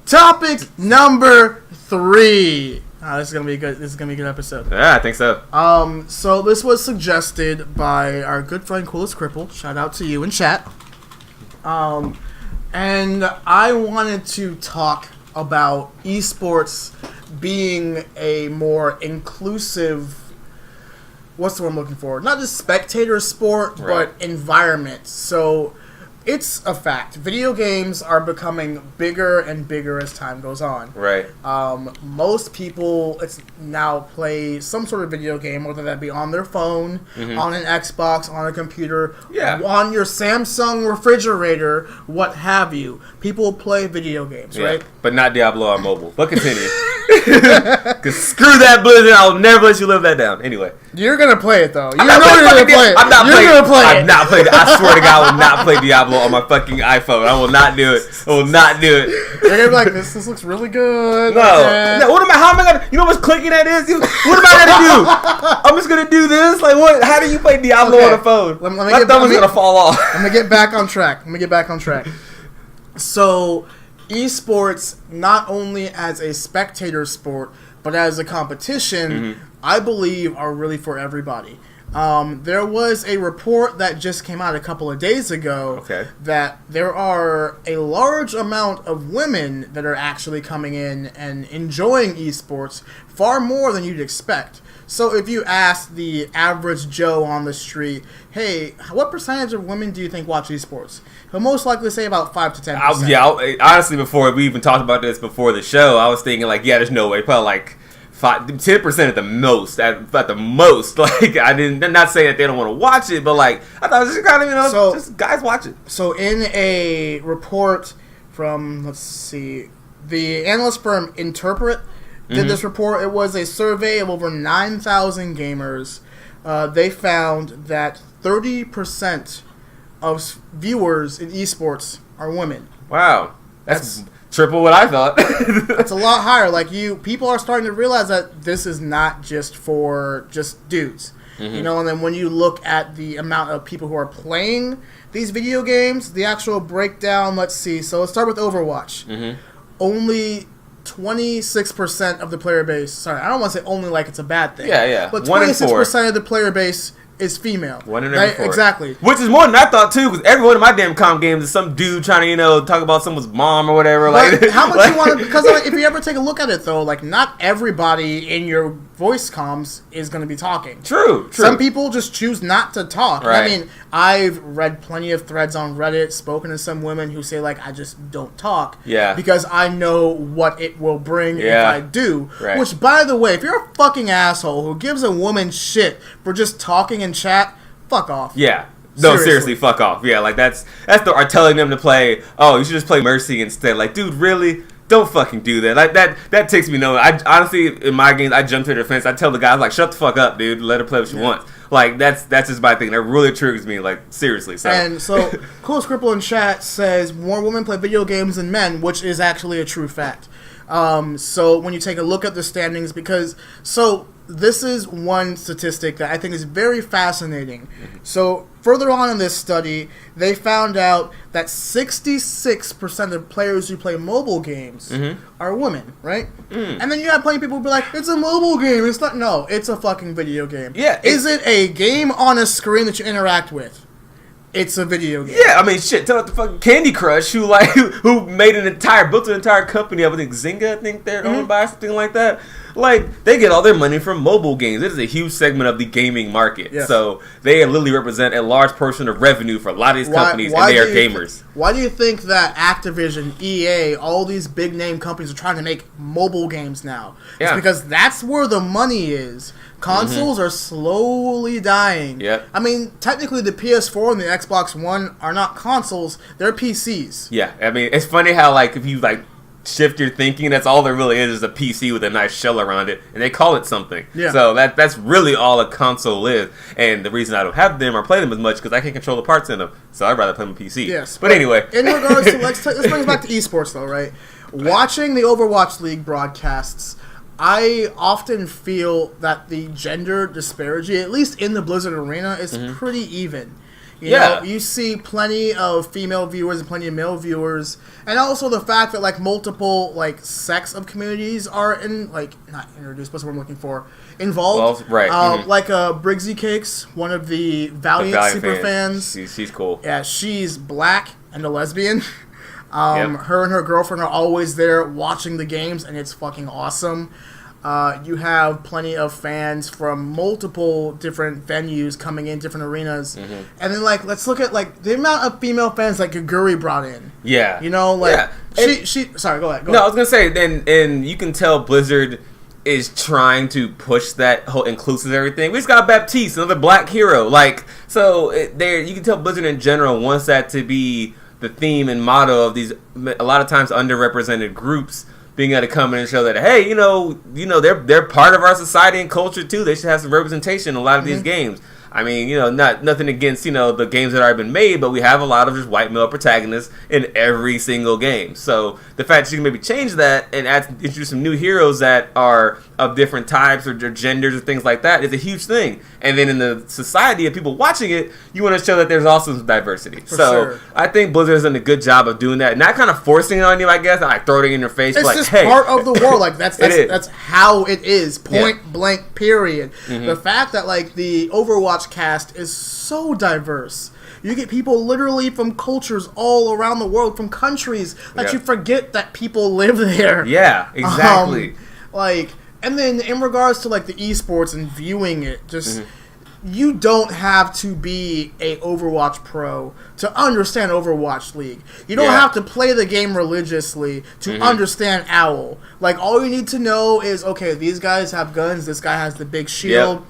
Topic number 3. This is gonna be good. This is gonna be a good episode. Yeah, I think so. So this was suggested by our good friend Coolest Cripple. Shout out to you in chat. And I wanted to talk about esports being a more inclusive. What's the word I'm looking for? Not just spectator sport, Right. but environment. So it's a fact. Video games are becoming bigger and bigger as time goes on. Right. Most people now play some sort of video game, whether that be on their phone, on an Xbox, on a computer, on your Samsung refrigerator, what have you. People play video games, right? But not Diablo on mobile. But continue. Because screw that Blizzard, I'll never let you live that down. Anyway. You're going to play it, though. You're going to play it. I'm not playing it. I swear to God, I will not play Diablo on my fucking iPhone. I will not do it. I will not do it. You're going to be like, this looks really good. No. How am I going to... You know what's clicking that is? What am I going to do? I'm just going to do this? Like, what? How do you play Diablo on a phone? My thumb is going to fall off. Let me get back on track. So, esports, not only as a spectator sport, but as a competition, I believe are really for everybody. There was a report that just came out a couple of days ago that there are a large amount of women that are actually coming in and enjoying esports far more than you'd expect. So if you ask the average Joe on the street, hey, what percentage of women do you think watch esports? He'll most likely say about 5 to 10%. Honestly, before we even talked about this before the show, I was thinking there's no way, probably 10% at the most. At the most, I'm not saying that they don't want to watch it, but I thought it was just kind of just guys watch it. So in a report from the analyst firm Interpret did this report. It was a survey of over 9,000 gamers. They found that 30% of viewers in esports are women. Wow, that's triple what I thought. It's a lot higher. People are starting to realize that this is not just for just dudes. And then when you look at the amount of people who are playing these video games, the actual breakdown, so let's start with Overwatch. Only 26% of the player base, sorry, I don't want to say only like it's a bad thing. But 26% of the player base is female. 1 in every 4. Exactly. Which is more than I thought, too, because every one of my damn comp games is some dude trying to, talk about someone's mom or whatever. How much you want to... Because if you ever take a look at it, though, not everybody in your voice comms is going to be talking. True. Some people just choose not to talk. Right. I mean, I've read plenty of threads on Reddit, spoken to some women who say, I just don't talk. Yeah. Because I know what it will bring if I do. Right. Which, by the way, if you're a fucking asshole who gives a woman shit for just talking in chat... Fuck off. Yeah. No, seriously, fuck off. Yeah, that's are telling them to play, you should just play Mercy instead. Dude, really? Don't fucking do that. That takes me nowhere. I honestly, in my games, I jump to their defense. I tell the guys, shut the fuck up, dude. Let her play what she wants. That's just my thing. That really triggers me, seriously. So. And so, Coolest Cripple in chat says more women play video games than men, which is actually a true fact. So when you take a look at the standings, this is one statistic that I think is very fascinating. So further on in this study, they found out that 66% of players who play mobile games are women, right? And then you have plenty of people who be like, it's a mobile game. It's not. No, it's a fucking video game. Yeah. Is it a game on a screen that you interact with? It's a video game. Yeah, I mean, shit. Tell it the fucking Candy Crush, who made built an entire company. I think Zynga, they're owned by something like that. They get all their money from mobile games. It is a huge segment of the gaming market. Yes. So they literally represent a large portion of revenue for a lot of these companies, and they are gamers. Why do you think that Activision, EA, all these big name companies are trying to make mobile games now? It's because that's where the money is. Consoles are slowly dying. Yep. I mean, technically the PS4 and the Xbox One are not consoles, they're PCs. Yeah, I mean, it's funny how if you shift your thinking, that's all there really is a PC with a nice shell around it, and they call it something. Yeah. So that's really all a console is. And the reason I don't have them or play them as much because I can't control the parts in them. So I'd rather play them on PC. Yes. But anyway. In regards to let's bring us back to esports though, right? Watching the Overwatch League broadcasts, I often feel that the gender disparity, at least in the Blizzard arena, is pretty even. You know, you see plenty of female viewers and plenty of male viewers, and also the fact that like multiple like sects of communities are not introduced, what's the word I'm looking for, involved. Well, right. Like Briggsy Cakes, one of the Valiant super fans. She's cool. Yeah, she's black and a lesbian. Her and her girlfriend are always there watching the games, and it's fucking awesome. You have plenty of fans from multiple different venues coming in, different arenas. And then, like, let's look at, like, the amount of female fans, like, Gaguri brought in. Yeah. You know, like, sorry, go ahead. I was going to say, and you can tell Blizzard is trying to push that whole inclusive everything. We just got Baptiste, another black hero. Like, so, you can tell Blizzard in general wants that to be the theme and motto of these, a lot of times, underrepresented groups being able to come in and show that, hey, you know, they're part of our society and culture too. They should have some representation in a lot of these games. I mean, you know, nothing against, you know, the games that have been made, but we have a lot of just white male protagonists in every single game. So the fact that you can maybe change that and introduce some new heroes that are of different types or genders or things like that is a huge thing. And then in the society of people watching it, you want to show that there's also some diversity. For sure. I think Blizzard has done a good job of doing that. Not kind of forcing it on you, I guess, not like throwing it in your face. It's like, just hey. part of the war. Like that's how it is. Point blank. Period. The fact that like the Overwatch cast is so diverse. You get people literally from cultures all around the world, from countries that you forget that people live there. Yeah, exactly. And then in regards to like the esports and viewing it, just you don't have to be a Overwatch pro to understand Overwatch League. You don't have to play the game religiously to understand OWL. Like, all you need to know is, okay, these guys have guns, this guy has the big shield.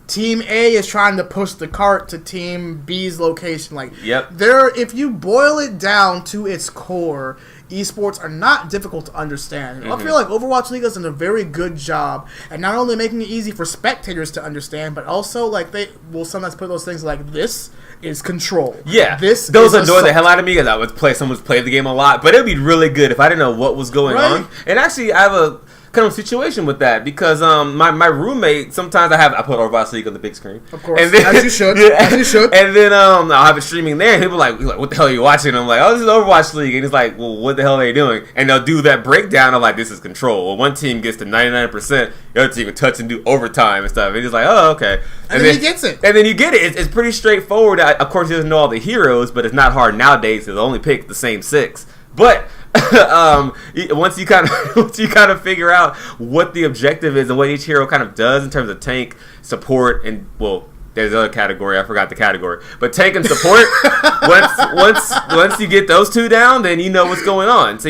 Team A is trying to push the cart to Team B's location. Like, if you boil it down to its core, esports are not difficult to understand. I feel like Overwatch League has done a very good job at not only making it easy for spectators to understand, but also like they will sometimes put those things like, this is control. Yeah, those annoy the hell out of me because I would play someone's played the game a lot, but it'd be really good if I didn't know what was going on. And actually, I have a kind of situation with that because my roommate, sometimes I put Overwatch League on the big screen, of course, and then, as you should. And then I'll have it streaming there, and he'll be like, "What the hell are you watching?" And I'm like, "Oh, this is Overwatch League," and he's like, "Well, what the hell are they doing?" And they'll do that breakdown of like, "This is control." Well, one team gets to 99%, the other team can touch and do overtime and stuff. And he's like, "Oh, okay." And then he gets it. And then you get it. It's pretty straightforward. Of course, he doesn't know all the heroes, but it's not hard nowadays. They'll only pick the same 6. But once you kind of figure out what the objective is and what each hero kind of does in terms of tank, support, and there's another category, I forgot the category, but tank and support. once you get those two down, then you know what's going on. So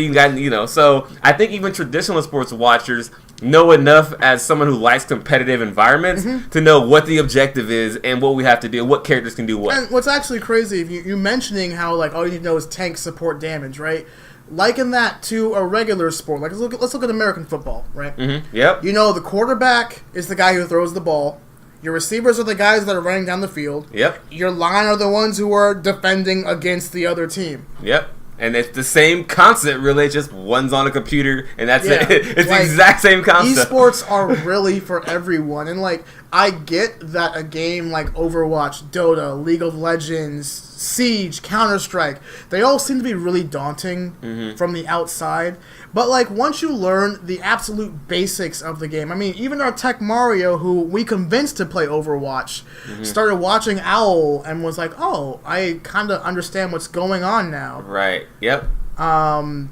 so I think even traditional sports watchers know enough as someone who likes competitive environments to know what the objective is and what we have to do, what characters can do what. And what's actually crazy, if you mentioning how like all you need to know is tank, support, damage, right? Liken that to a regular sport. Like let's look at American football, right? Yep. You know, the quarterback is the guy who throws the ball. Your receivers are the guys that are running down the field. Yep. Your line are the ones who are defending against the other team. Yep. And it's the same concept, really. Just one's on a computer, and that's it. It's like, the exact same concept. Esports are really for everyone. And, like, I get that a game like Overwatch, Dota, League of Legends, Siege, Counter-Strike, they all seem to be really daunting from the outside. But, like, once you learn the absolute basics of the game, I mean, even our Tech Mario, who we convinced to play Overwatch, started watching OWL and was like, oh, I kind of understand what's going on now. Right. Yep. Go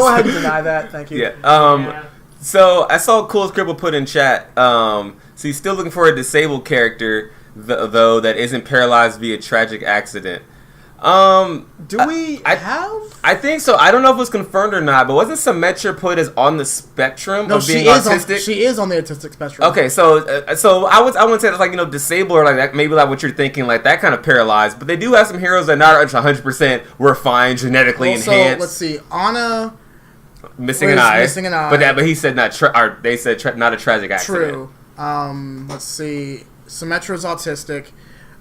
ahead and deny that. Thank you. Yeah. So, I saw Cool Scribble put in chat, so he's still looking for a disabled character, though, that isn't paralyzed via tragic accident. Do we have? I think so. I don't know if it was confirmed or not, but wasn't Symmetra put as on the spectrum of being autistic? She is on the autistic spectrum. Okay, so I wouldn't say it's like, disabled or like that. Maybe like what you're thinking, like that kind of paralyzed. But they do have some heroes that not 100% were fine, genetically enhanced. Let's see, Ana missing an eye. But he said not. They said not a tragic accident. True. Let's see. Symmetra's autistic.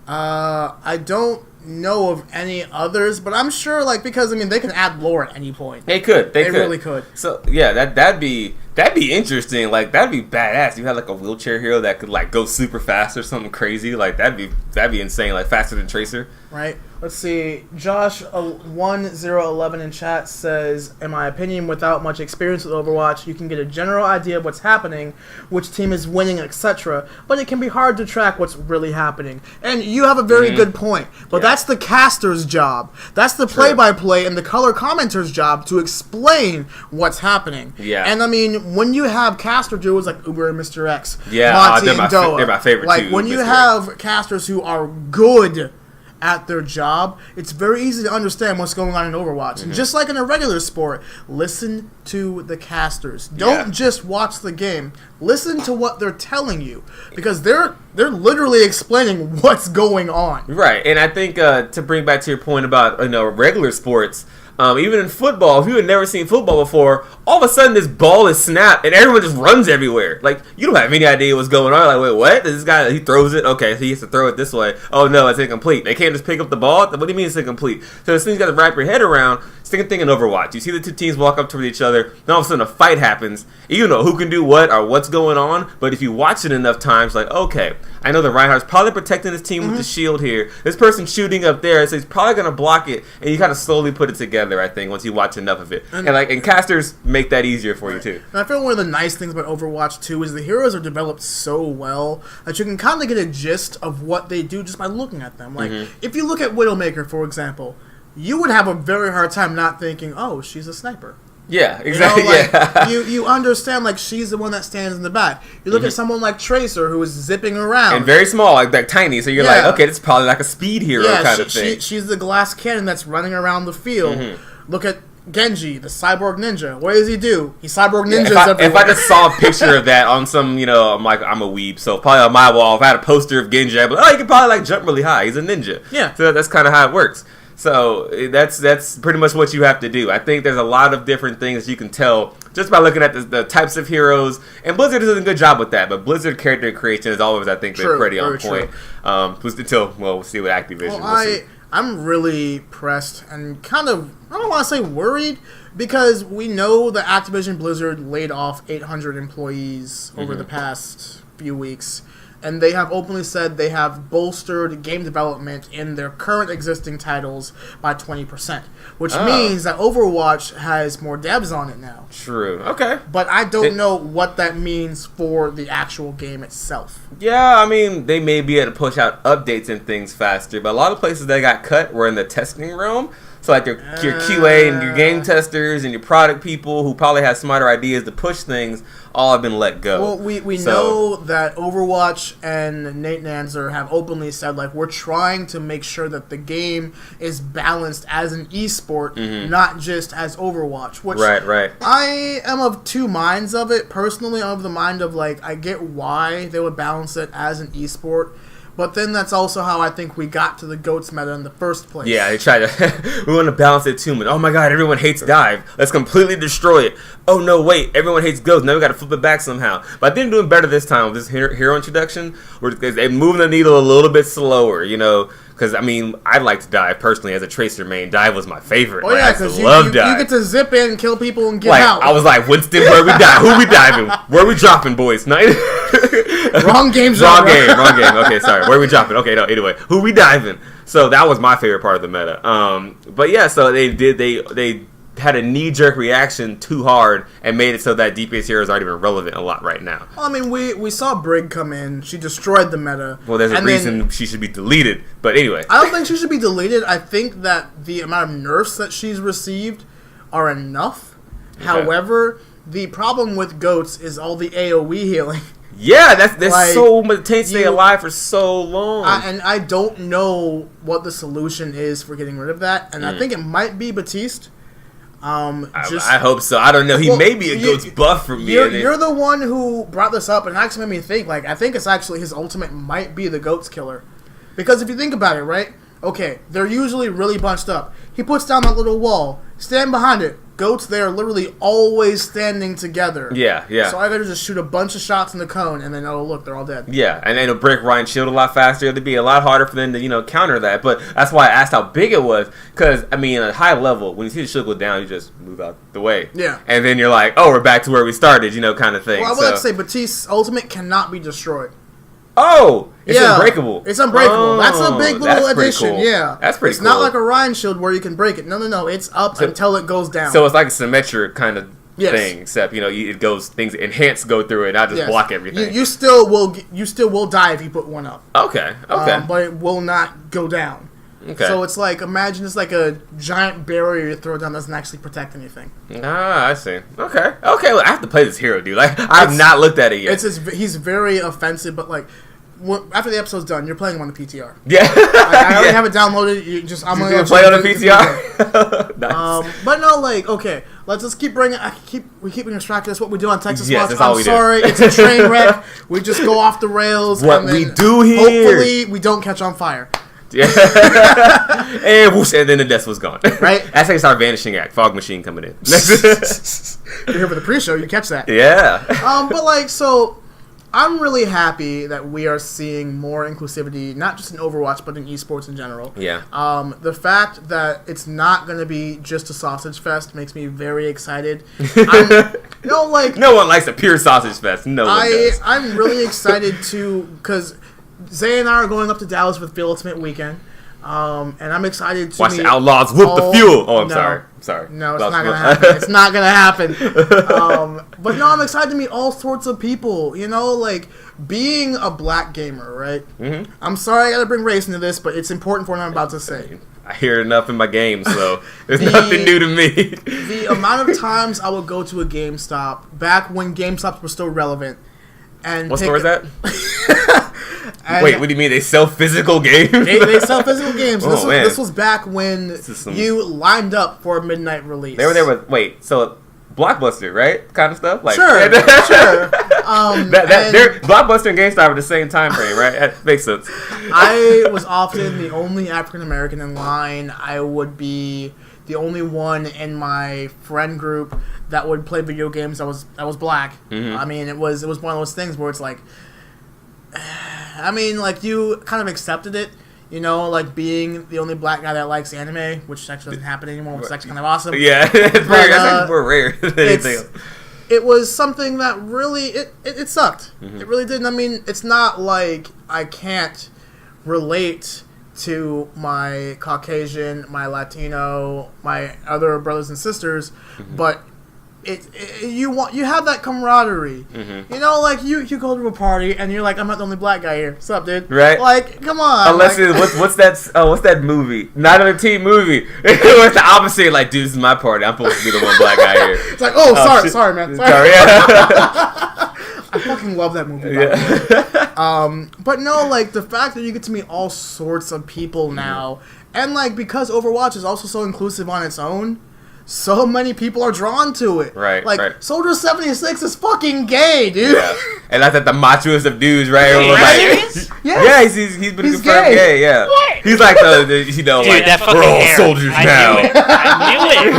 I don't know of any others, but I'm sure, like, because I mean they can add lore at any point. They could. They really could. So yeah, that'd be That'd be interesting. Like, that'd be badass. You had like a wheelchair hero that could like go super fast or something crazy. Like, that'd be insane. Like, faster than Tracer. Right. Let's see. Josh 1011 in chat says, in my opinion, without much experience with Overwatch, you can get a general idea of what's happening, which team is winning, etc. But it can be hard to track what's really happening. And you have a very good point. But that's the caster's job. That's the play-by-play and the color commenter's job to explain what's happening. Yeah. And I mean, when you have caster duos like Uber and Mr. X, yeah, Monty and Doa, they're my favorite like too. when you have casters who are good at their job, it's very easy to understand what's going on in Overwatch. And just like in a regular sport, listen to the casters. Don't just watch the game. Listen to what they're telling you, because they're literally explaining what's going on. Right, and I think to bring back to your point about regular sports. Even in football, if you had never seen football before, all of a sudden this ball is snapped and everyone just runs everywhere. Like, you don't have any idea what's going on. Like, wait, what? This guy, he throws it? Okay, he has to throw it this way. Oh, no, it's incomplete. They can't just pick up the ball? What do you mean it's incomplete? So this thing you got to wrap your head around. Same thing in Overwatch. You see the two teams walk up toward each other, then all of a sudden a fight happens. You know who can do what or what's going on, but if you watch it enough times, like, okay, I know the Reinhardt's probably protecting his team with the shield here. This person's shooting up there, so he's probably going to block it, and you kind of slowly put it together, I think, once you watch enough of it. And casters make that easier for you, too. And I feel one of the nice things about Overwatch 2 is the heroes are developed so well that you can kind of get a gist of what they do just by looking at them. Like, if you look at Widowmaker, for example, you would have a very hard time not thinking, oh, she's a sniper. Yeah, exactly. You understand, like, she's the one that stands in the back. You look at someone like Tracer, who is zipping around. And very small, like tiny, so you're like, okay, this is probably like a speed hero kind of thing. She's the glass cannon that's running around the field. Look at Genji, the cyborg ninja. What does he do? He cyborg ninjas everywhere. If I just saw a picture of that on some, I'm a weeb, so probably on my wall, if I had a poster of Genji, I'd be like, oh, he can probably like jump really high. He's a ninja. Yeah. So that's kind of how it works. So that's pretty much what you have to do. I think there's a lot of different things you can tell just by looking at the types of heroes. And Blizzard does a good job with that. But Blizzard character creation is always, I think, been pretty on point. We'll see what Activision. I'm really pressed and kind of, I don't want to say worried, because we know that Activision Blizzard laid off 800 employees over the past few weeks. And they have openly said they have bolstered game development in their current existing titles by 20%, which means that Overwatch has more devs on it now. True. Okay. But I don't know what that means for the actual game itself. Yeah, I mean, they may be able to push out updates and things faster, but a lot of places that got cut were in the testing realm. So, like, your QA and your game testers and your product people who probably have smarter ideas to push things all have been let go. Well, we know that Overwatch and Nate Nanzer have openly said, like, we're trying to make sure that the game is balanced as an esport, not just as Overwatch. Which right. I am of two minds of it. Personally, I'm of the mind of, like, I get why they would balance it as an esport. But then that's also how I think we got to the GOATS meta in the first place. Yeah, they tried to... we want to balance it too much. Oh my god, everyone hates Dive. Let's completely destroy it. Oh no, wait, everyone hates GOATS. Now we got to flip it back somehow. But I think they're doing better this time with this hero introduction. They're moving the needle a little bit slower, Because, I mean, I liked Dive personally as a Tracer main. Dive was my favorite. Oh, yeah, because you get to zip in, kill people, and get out. I was like, Winston, where we dive? Who we diving? Where we dropping, boys? Wrong game. Wrong game. Okay, sorry. Where we dropping? Okay, no, anyway. Who we diving? So that was my favorite part of the meta. But yeah, so they had a knee-jerk reaction too hard and made it so that DPS heroes aren't even relevant a lot right now. Well, I mean, we saw Brig come in. She destroyed the meta. Well, there's a reason she should be deleted. But anyway. I don't think she should be deleted. I think that the amount of nerfs that she's received are enough. Okay. However, the problem with GOATS is all the AoE healing. Yeah, that's so much. They stay alive for so long. And I don't know what the solution is for getting rid of that. And I think it might be Baptiste. I hope so. I don't know. He may be a GOATS buff for me. You're the one who brought this up, and it actually made me think. Like, I think it's actually his ultimate might be the GOATS killer, because if you think about it, right? Okay, they're usually really bunched up. He puts down that little wall, stand behind it. Goats, they are literally always standing together. Yeah, yeah. So I gotta just shoot a bunch of shots in the cone, and then, oh, look, they're all dead. Yeah, and it'll break Ryan's shield a lot faster. It'd be a lot harder for them to, counter that. But that's why I asked how big it was. Because, at a high level, when you see the shield go down, you just move out the way. Yeah. And then you're like, oh, we're back to where we started, kind of thing. Well, I would like to say Batiste's ultimate cannot be destroyed. Oh! It's unbreakable. It's unbreakable. That's a big little addition. Cool. Yeah. That's pretty cool. It's not like a Ryan shield where you can break it. No. It's up until it goes down. So it's like a symmetric kind of thing, except, it goes, things enhance go through it, not just block everything. You still will die if you put one up. Okay. But it will not go down. Okay. So it's like, imagine it's like a giant barrier you throw down that doesn't actually protect anything. Ah, I see. Okay. Well, I have to play this hero, dude. Like, I've not looked at it yet. He's very offensive, but like, after the episode's done, you're playing him on the PTR. Yeah. I already have it downloaded. I'm going to play on the PTR. Nice. But no, like, okay, let's just keep bringing. We keep being distracted. That's what we do on TexasWatch. Yes, I'm sorry, it's a train wreck. We just go off the rails. What we do here. Hopefully, we don't catch on fire. Yeah. and whoosh, and then the death was gone. Right? That's how you start Vanishing Act. Fog machine coming in. You're here for the pre-show. You catch that. Yeah. But like, so I'm really happy that we are seeing more inclusivity, not just in Overwatch, but in esports in general. Yeah. The fact that it's not going to be just a sausage fest makes me very excited. No one likes a pure sausage fest. No one does. I'm really excited because Zay and I are going up to Dallas for the Field Ultimate weekend, and I'm excited to watch the Outlaws whoop the fuel. Oh, I'm sorry. No, it's not going to happen. It's not going to happen. But no, I'm excited to meet all sorts of people. Like being a black gamer, right? Mm-hmm. I'm sorry I got to bring race into this, but it's important for what I'm about to say. I hear enough in my game, so there's nothing new to me. The amount of times I would go to a GameStop back when GameStops were still relevant. And what store is that? Wait, what do you mean? They sell physical games? They sell physical games. Oh, this was back when you lined up for a midnight release. They were there with so Blockbuster, right? Kind of stuff. Like sure. Blockbuster and GameStop are the same time frame, right? That makes sense. I was often the only African American in line. I would be the only one in my friend group that would play video games that was black. Mm-hmm. It was one of those things where it's like, you kind of accepted it, like being the only black guy that likes anime, which actually doesn't happen anymore, which is actually kind of awesome. Yeah, it's more rare than anything else. It was something that really, it sucked. Mm-hmm. It really didn't. It's not like I can't relate to my Caucasian, my Latino, my other brothers and sisters, mm-hmm. but you have that camaraderie. Mm-hmm. You go to a party and you're like, I'm not the only black guy here. What's up, dude? Right? Like, come on. Unless what's that movie? Not a teen movie. It's the opposite. Like, dude, this is my party. I'm supposed to be the one black guy here. It's like, sorry, man. Sorry. I fucking love that movie. Yeah. But no, the fact that you get to meet all sorts of people now, and because Overwatch is also so inclusive on its own, so many people are drawn to it. Right. Soldier 76 is fucking gay, dude. Yeah. And that's like the machoest of dudes, right? Yeah, he's been confirmed gay. Yeah. What? He's like the dude, that fucking we're all hair. soldiers now. I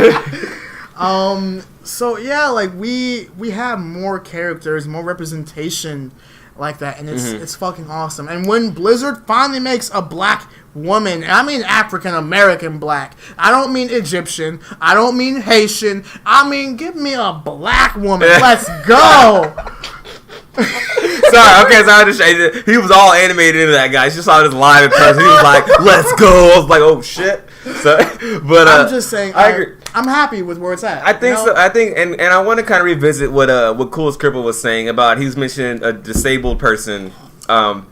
knew it. So yeah, we have more characters, more representation like that, and it's fucking awesome. And when Blizzard finally makes a black woman, and I mean African American black, I don't mean Egyptian, I don't mean Haitian, I mean give me a black woman. Let's go. Sorry, he was all animated into that guy. I just saw this live in person. He was like, "Let's go." I was like, "Oh shit!" So, but I'm just saying, I agree. I'm happy with where it's at. I think so. I think, and I want to kind of revisit what Coolest Cripple was saying about. He was mentioning a disabled person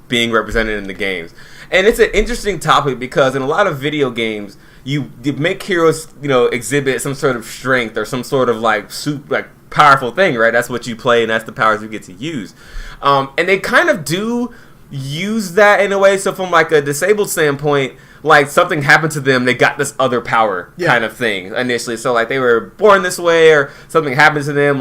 being represented in the games, and it's an interesting topic because in a lot of video games, you make heroes, exhibit some sort of strength or some sort of powerful thing, right? That's what you play, and that's the powers you get to use. And they kind of do use that in a way. So from a disabled standpoint, something happened to them, they got this other power kind of thing initially. So they were born this way, or something happened to them,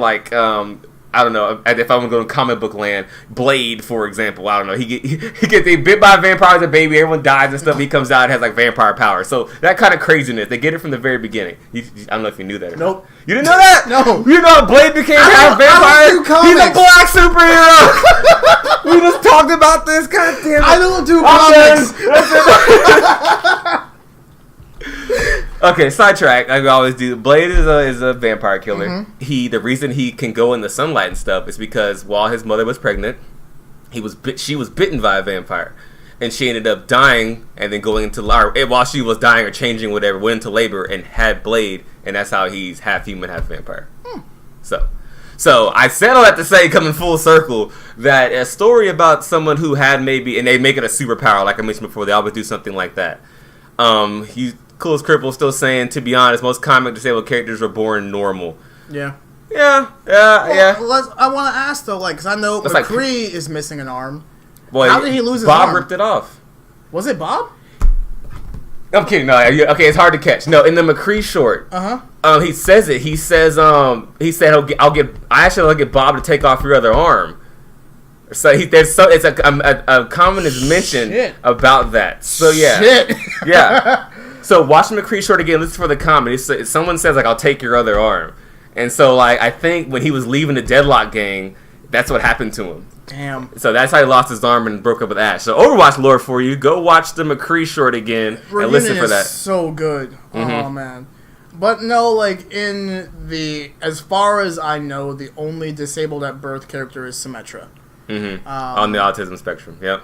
I don't know, if I'm going to comic book land, Blade, for example, I don't know, he gets bit by a vampire as a baby, everyone dies and stuff, he comes out and has like vampire power. So that kind of craziness, they get it from the very beginning. I don't know if you knew that or Nope. not. You didn't know that? No. You know Blade became half vampire? He's a black superhero! We just talked about this, god damn it. I don't do comics. Okay, sidetrack. Like we always do. Blade is a vampire killer. Mm-hmm. The reason he can go in the sunlight and stuff is because while his mother was pregnant, she was bitten by a vampire, and she ended up dying, and then going into while she was dying or changing whatever, went into labor and had Blade, and that's how he's half human, half vampire. So I said all that to say, coming full circle, that a story about someone who had maybe, and they make it a superpower, like I mentioned before, they always do something like that. Coolest Cripple still saying, to be honest, most comic disabled characters were born normal. Yeah. Yeah. I want to ask though, because I know McCree is missing an arm. Boy, how did he lose his arm? Bob ripped it off. Was it Bob? I'm kidding. No, okay, it's hard to catch. No, in the McCree short, he says it. He said I'll get Bob to take off your other arm. So it's a comment is mentioned about that. So yeah, yeah. So watch the McCree short again. Listen for the comment. Someone says like, "I'll take your other arm," and so like I think when he was leaving the Deadlock gang, that's what happened to him. Damn. So that's how he lost his arm and broke up with Ash. So Overwatch lore for you. Go watch the McCree short again and listen for that. So good. Mm-hmm. Oh man. But no, like as far as I know, the only disabled at birth character is Symmetra. Mm-hmm. On the autism spectrum. Yep.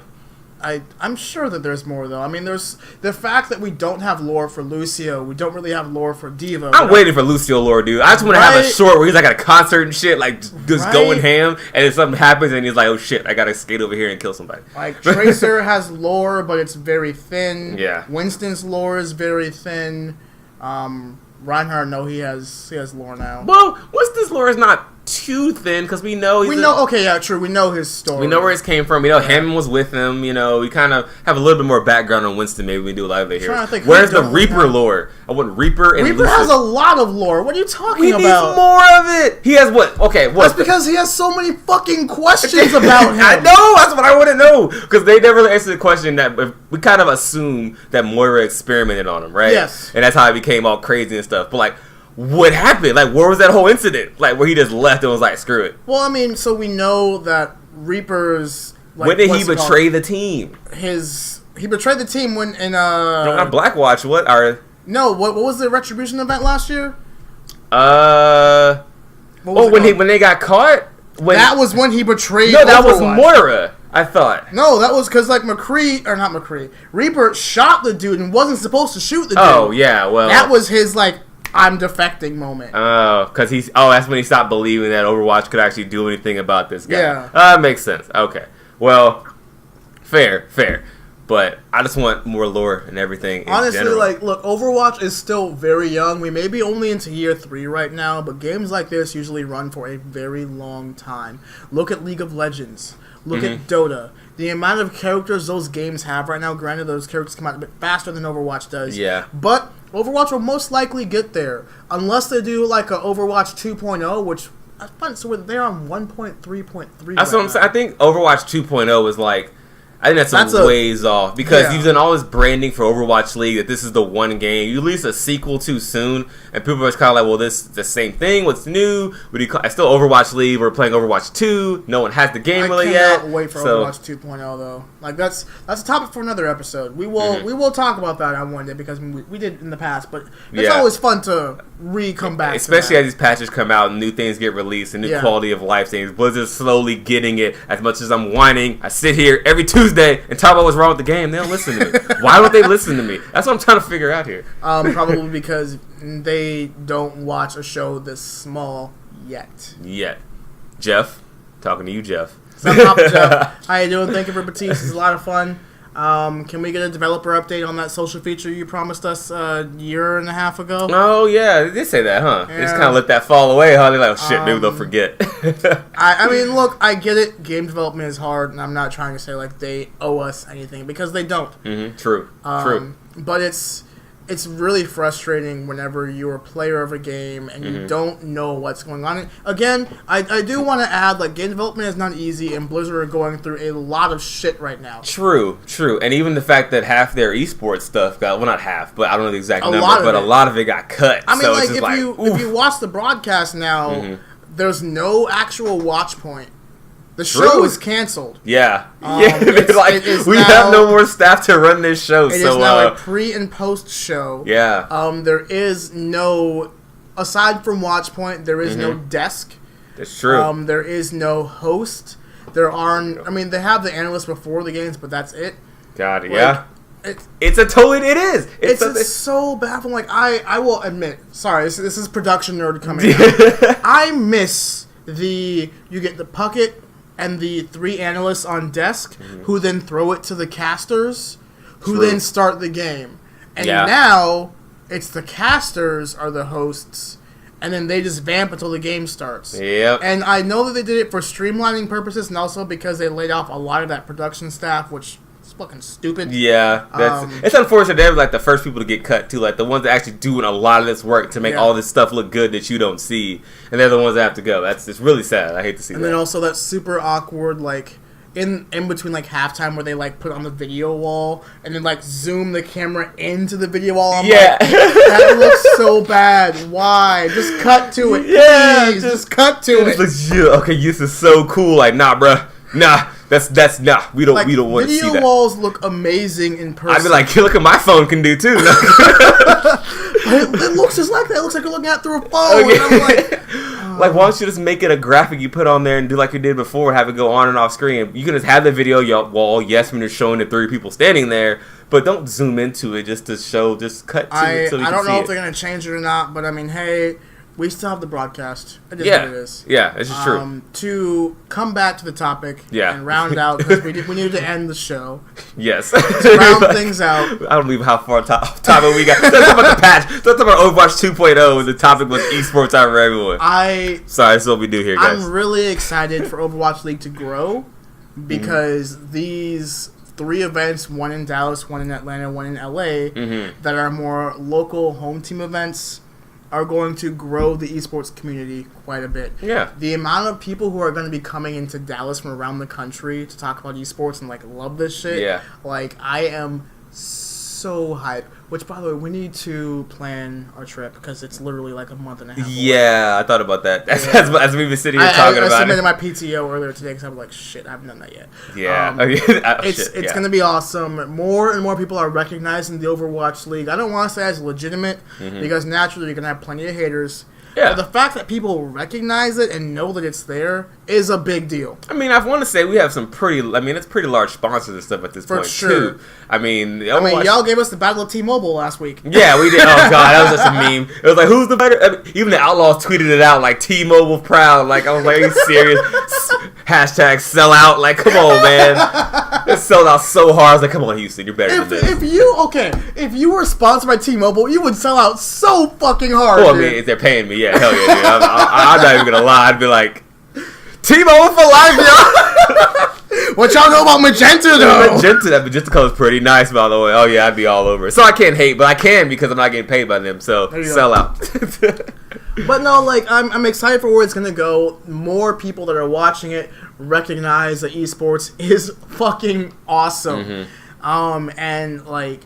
I'm sure that there's more, though. I mean, there's the fact that we don't have lore for Lucio. We don't really have lore for Diva. I'm waiting for Lucio lore, dude. I just want to have a short where he's like at a concert and shit, like just going ham, and then something happens and he's like, oh shit, I gotta skate over here and kill somebody. Like, Tracer has lore, but it's very thin. Yeah. Winston's lore is very thin. Reinhardt, no, he has lore now. Well, Winston's lore is not too thin because we know okay, yeah, true. We know his story. We know where it came from. We know Hammond was with him. You know, we kind of have a little bit more background on Winston. Maybe we do a lot of it here. Where's the Reaper lore? I want Reaper and Reaper has a lot of lore. What are you talking about? We need more of it. He has what? Okay, what? That's because he has so many fucking questions about him. I know. That's what I want to know because they never really answered the question that we kind of assume that Moira experimented on him, right? Yes. And that's how he became all crazy and stuff. But like, what happened? Like, where was that whole incident? Like, where he just left and was like, screw it. Well, I mean, so we know that Reaper's... Like, when did he betray the team? He betrayed the team when in... No, not Blackwatch. What are... No, what was the Retribution event last year? When they got caught? That was when he betrayed No, that Overwatch. was Moira, I thought. No, that was because, like, Reaper shot the dude and wasn't supposed to shoot the dude. Oh, yeah, well... That was his, like... I'm defecting moment. Oh, because that's when he stopped believing that Overwatch could actually do anything about this guy. Yeah. Makes sense. Okay. Well, fair. But I just want more lore and everything. Honestly, general. like, look, Overwatch is still very young. We may be only into year 3 right now, but games like this usually run for a very long time. Look at League of Legends. Look at Dota. The amount of characters those games have right now, granted those characters come out a bit faster than Overwatch does. Yeah. But Overwatch will most likely get there. Unless they do like a Overwatch 2.0, which I find so they're on 1.3.3 That's what I'm saying. I think Overwatch 2.0 is like... I think that's a ways off because you've done all this branding for Overwatch League that this is the one game. You release a sequel too soon, and people are kind of like, well, this is the same thing. What's new? It's still Overwatch League. We're playing Overwatch 2. No one has the game really yet. I cannot wait for Overwatch 2.0 though. Like that's a topic for another episode. We will talk about that on one day because we did in the past, but it's always fun to come back. Especially as these patches come out and new things get released and new quality of life things. Blizzard's slowly getting it. As much as I'm whining, I sit here every Tuesday and talk about what's wrong with the game. They don't listen to me. Why don't they listen to me? That's what I'm trying to figure out here. Probably because they don't watch a show this small yet. Jeff, talking to you, Jeff. Jeff. How you doing? Thank you for Batiste. It's a lot of fun. Can we get a developer update on that social feature you promised us a year and a half ago? Oh, yeah. They did say that, huh? Yeah. They just kind of let that fall away, huh? They're like, oh, shit, maybe they'll forget. I mean, look, I get it. Game development is hard, and I'm not trying to say, like, they owe us anything, because they don't. Mm-hmm. True. But it's it's really frustrating whenever you're a player of a game and you don't know what's going on. And again, I do want to add, like, game development is not easy, and Blizzard are going through a lot of shit right now. True. And even the fact that half their esports stuff got, well, not half, but I don't know the exact number, but a lot of it got cut. I mean, so like, it's just if you watch the broadcast now, there's no actual watch point. The show is canceled. Yeah. We have no more staff to run this show. It is now a pre and post show. Yeah. There is no, aside from watch point, there is no desk. That's true. There is no host. There aren't. I mean, they have the analysts before the games, but that's it. Got it. Like, yeah. It is. It's so baffling. Like, I will admit. Sorry, this is production nerd coming out. I miss you get the pucket and the 3 analysts on desk who then throw it to the casters who then start the game. And now it's the casters are the hosts, and then they just vamp until the game starts. Yep. And I know that they did it for streamlining purposes and also because they laid off a lot of that production staff, which is fucking stupid. Yeah. It's unfortunate they're like the first people to get cut too, like the ones that actually doing a lot of this work to make all this stuff look good that you don't see, and they're the ones that have to go. It's really sad. I hate to see that. And then also that super awkward, like, in between, like, halftime where they, like, put on the video wall and then, like, zoom the camera into the video wall. I'm like, that looks so bad. Why? Just cut to it. Please. Just cut to it. Okay, this is so cool. Like, nah, bruh. Nah. That's nah. We don't want to see that. Video walls look amazing in person. I'd be like, look at my phone can do too. It looks just like that. It looks like you're looking at through a phone. Okay. And I'm like, why don't you just make it a graphic you put on there and do like you did before, have it go on and off screen? You can just have the video wall, yes, when you're showing the 3 people standing there, but don't zoom into it just to show. Just cut to it so you can see it. I don't know if they're gonna change it or not, but I mean, hey. We still have the broadcast. It is what it is. Yeah, this is true. To come back to the topic and round out, because we needed to end the show. Yes. To round things out. I don't believe how far topic we got. Let's talk about the patch. Let's talk about Overwatch 2.0, and the topic was Esports Are For everyone. Sorry, that's what we do here, guys. I'm really excited for Overwatch League to grow, because these 3 events, one in Dallas, one in Atlanta, one in LA, that are more local home team events, are going to grow the esports community quite a bit. Yeah. The amount of people who are going to be coming into Dallas from around the country to talk about esports and, like, love this shit. Yeah. Like, I am so hyped. Which, by the way, we need to plan our trip because it's literally like a month and a half away. Yeah, I thought about that. As we've been sitting here talking about it. I submitted my PTO earlier today because I was like, shit, I haven't done that yet. Yeah. It's going to be awesome. More and more people are recognizing the Overwatch League. I don't want to say it's legitimate because naturally you're going to have plenty of haters. Yeah. But the fact that people recognize it and know that it's there is a big deal. I mean, I want to say we have some it's pretty large sponsors and stuff at this point, too. I mean, y'all gave us the Battle of T-Mobile last week. Yeah, we did. Oh, God, that was just a meme. It was like, who's the better? I mean, even the Outlaws tweeted it out, like, T-Mobile proud. Like, I was like, are you serious? Hashtag sell out. Like, come on, man. It sold out so hard. I was like, come on, Houston, you're better than this. If you were sponsored by T-Mobile, you would sell out so fucking hard. Well, I mean, if they're paying me, yeah, hell yeah, dude. I'm not even going to lie. I'd be like, T-Mobile for life, y'all. What y'all know about Magenta, though? Magenta color's pretty nice, by the way. Oh, yeah, I'd be all over it. So I can't hate, but I can because I'm not getting paid by them. So sell out. But no, like, I'm excited for where it's going to go. More people that are watching it recognize that esports is fucking awesome. And, like,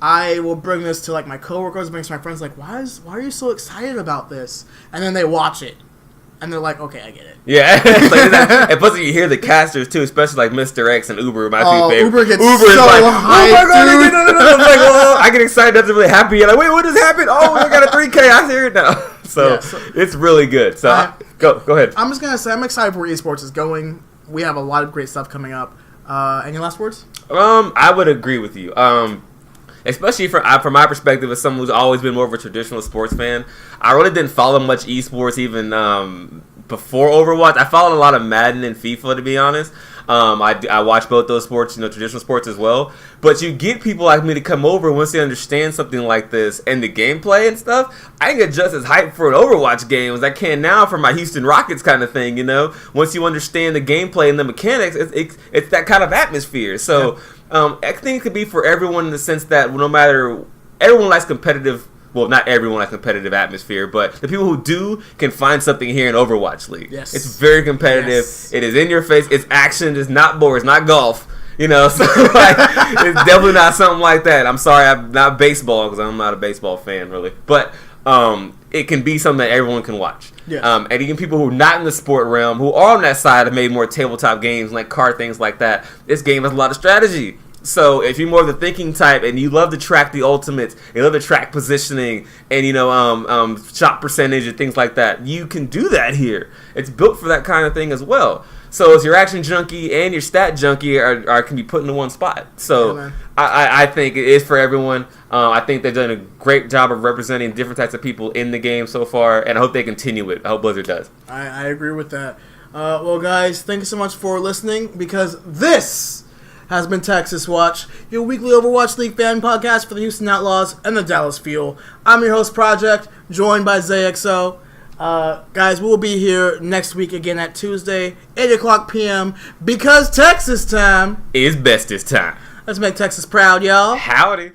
I will bring this to, like, my coworkers, bring it to my friends, like, why are you so excited about this? And then they watch it. And they're like, okay, I get it. Yeah. And plus you hear the casters, too, especially like Mr. X and Uber, my two favorite. Uber gets so like, hyped, oh my God, no. I'm like, well, I get excited, doesn't really happen yet. Like, wait, what just happened? Oh, we got a 3K, I hear it now. So it's really good. So go ahead. I'm just going to say I'm excited for where esports is going. We have a lot of great stuff coming up. Any last words? I would agree with you. Especially from my perspective as someone who's always been more of a traditional sports fan, I really didn't follow much esports even before Overwatch. I followed a lot of Madden and FIFA, to be honest. I watch both those sports, traditional sports as well. But you get people like me to come over once they understand something like this and the gameplay and stuff. I can get just as hyped for an Overwatch game as I can now for my Houston Rockets kind of thing, Once you understand the gameplay and the mechanics, it's that kind of atmosphere. So I think it could be for everyone in the sense that no matter everyone likes competitive. Well, not everyone likes competitive atmosphere, but the people who do can find something here in Overwatch League. Yes. It's very competitive. Yes. It is in your face. It's action. It's not board. It's not golf. You know, so like, it's definitely not something like that. I'm sorry, I'm not baseball because I'm not a baseball fan, really. But it can be something that everyone can watch. Yes. And even people who are not in the sport realm, who are on that side, have made more tabletop games, like card things like that. This game has a lot of strategy. So if you're more of the thinking type and you love to track the ultimates, you love to track positioning and, you know, shot percentage and things like that, you can do that here. It's built for that kind of thing as well. So as your action junkie and your stat junkie are can be put into one spot. So Yeah, I think it is for everyone. I think they've done a great job of representing different types of people in the game so far, and I hope they continue it. I hope Blizzard does. I agree with that. Well, guys, thank you so much for listening, because this has been Texas Watch, your weekly Overwatch League fan podcast for the Houston Outlaws and the Dallas Fuel. I'm your host, Projekt, joined by ZXO. Guys, we'll be here next week again at Tuesday, 8 o'clock p.m., because Texas time Is bestest time. Let's make Texas proud, y'all. Howdy.